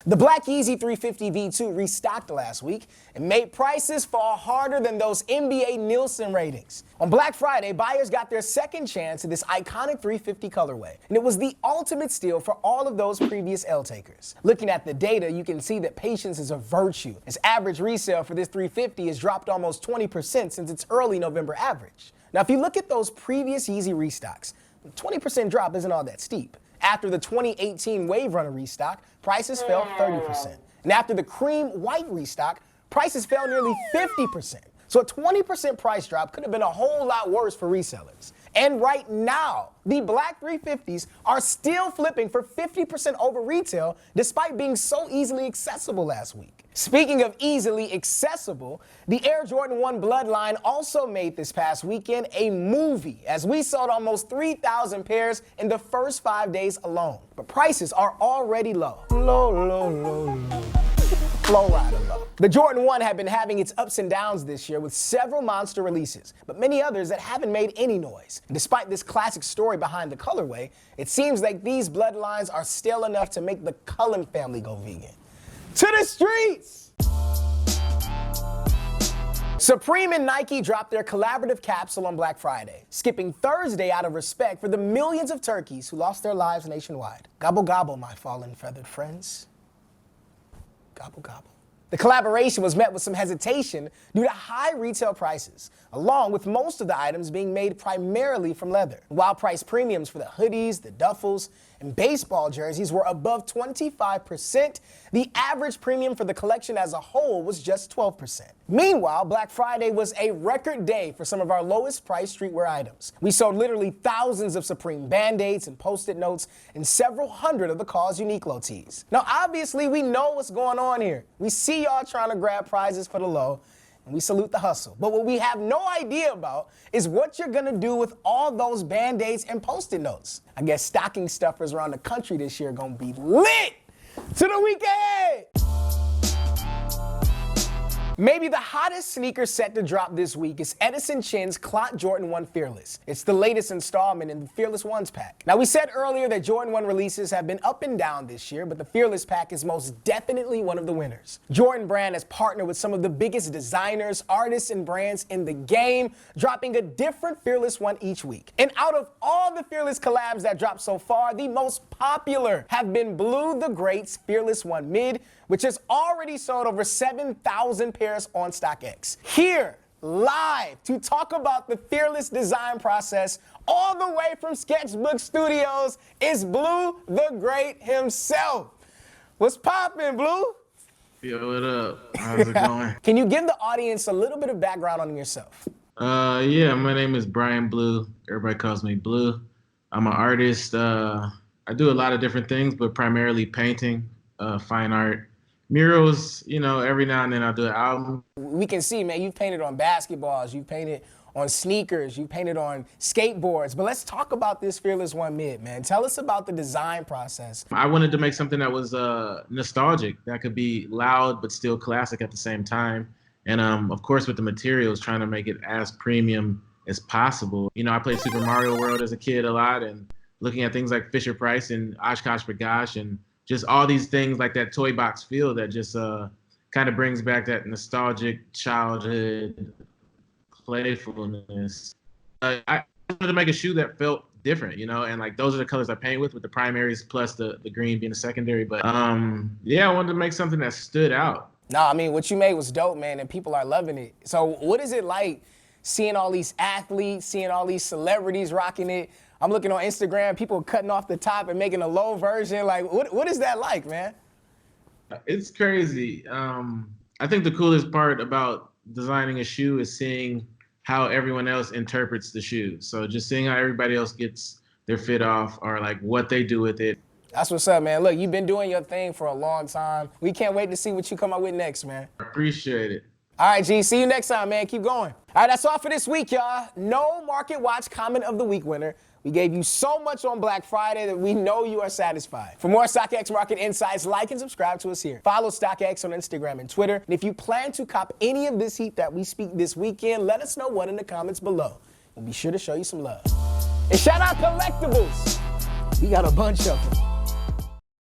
The black Yeezy 350 V2 restocked last week and made prices fall harder than those NBA Nielsen ratings. On Black Friday, buyers got their second chance at this iconic 350 colorway, and it was the ultimate steal for all of those previous L takers. Looking at the data, you can see that patience is a virtue, as average resale for this 350 has dropped almost 20% since its early November average. Now, if you look at those previous Yeezy restocks, the 20% drop isn't all that steep. After the 2018 Wave Runner restock, prices fell 30%. And after the Cream White restock, prices fell nearly 50%. So a 20% price drop could have been a whole lot worse for resellers. And right now, the black 350s are still flipping for 50% over retail despite being so easily accessible last week. Speaking of easily accessible, the Air Jordan 1 Bloodline also made this past weekend a movie, as we sold almost 3,000 pairs in the first 5 days alone. But prices are already low. Low. Flow rider low. The Jordan 1 had been having its ups and downs this year with several monster releases, but many others that haven't made any noise. And despite this classic story behind the colorway, it seems like these Bloodlines are still enough to make the Cullen family go vegan. To the streets! Supreme and Nike dropped their collaborative capsule on Black Friday, skipping Thursday out of respect for the millions of turkeys who lost their lives nationwide. Gobble gobble, my fallen feathered friends. Gobble gobble. The collaboration was met with some hesitation due to high retail prices, along with most of the items being made primarily from leather. While price premiums for the hoodies, the duffels, and baseball jerseys were above 25%, the average premium for the collection as a whole was just 12%. Meanwhile, Black Friday was a record day for some of our lowest priced streetwear items. We sold literally thousands of Supreme Band-Aids and Post-it notes and several hundred of the Cause Uniqlo tees. Now, obviously, we know what's going on here. We see y'all trying to grab prizes for the low, and we salute the hustle. But what we have no idea about is what you're gonna do with all those Band-Aids and Post-it notes. I guess stocking stuffers around the country this year are gonna be lit to the weekend. Maybe the hottest sneaker set to drop this week is Edison Chen's Clot Jordan 1 Fearless. It's the latest installment in the Fearless Ones pack. Now, we said earlier that Jordan 1 releases have been up and down this year, but the Fearless pack is most definitely one of the winners. Jordan Brand has partnered with some of the biggest designers, artists, and brands in the game, dropping a different Fearless One each week. And out of all the Fearless collabs that dropped so far, the most popular have been Blue the Great's Fearless One Mid, which has already sold over 7,000 pairs on StockX. Here, live, to talk about the Fearless design process all the way from Sketchbook Studios is Blue the Great himself. What's poppin', Blue? Yo, what up? How's it going? Can you give the audience a little bit of background on yourself? Yeah, my name is Brian Blue. Everybody calls me Blue. I'm an artist. I do a lot of different things, but primarily painting, fine art. Murals, you know, every now and then I'll do an album. We can see, man, you've painted on basketballs, you've painted on sneakers, you've painted on skateboards, but let's talk about this Fearless One Mid, man. Tell us about the design process. I wanted to make something that was nostalgic, that could be loud but still classic at the same time. And of course, with the materials, trying to make it as premium as possible. You know, I played Super Mario World as a kid a lot, and looking at things like Fisher-Price and Oshkosh B'gosh and just all these things like that toy box feel that just kind of brings back that nostalgic childhood playfulness. I wanted to make a shoe that felt different, you know, and like those are the colors I paint with the primaries plus the green being the secondary. But yeah, I wanted to make something that stood out. No, I mean, what you made was dope, man, and people are loving it. So what is it like seeing all these athletes, seeing all these celebrities rocking it? I'm looking on Instagram, people cutting off the top and making a low version. Like, what is that like, man? It's crazy. I think the coolest part about designing a shoe is seeing how everyone else interprets the shoe. So just seeing how everybody else gets their fit off or like what they do with it. That's what's up, man. Look, you've been doing your thing for a long time. We can't wait to see what you come up with next, man. Appreciate it. All right, G, see you next time, man. Keep going. All right, that's all for this week, y'all. No Market Watch Comment of the Week winner. We gave you so much on Black Friday that we know you are satisfied. For more StockX market insights, like and subscribe to us here. Follow StockX on Instagram and Twitter. And if you plan to cop any of this heat that we speak this weekend, let us know what in the comments below. We'll be sure to show you some love. And shout out Collectibles. We got a bunch of them.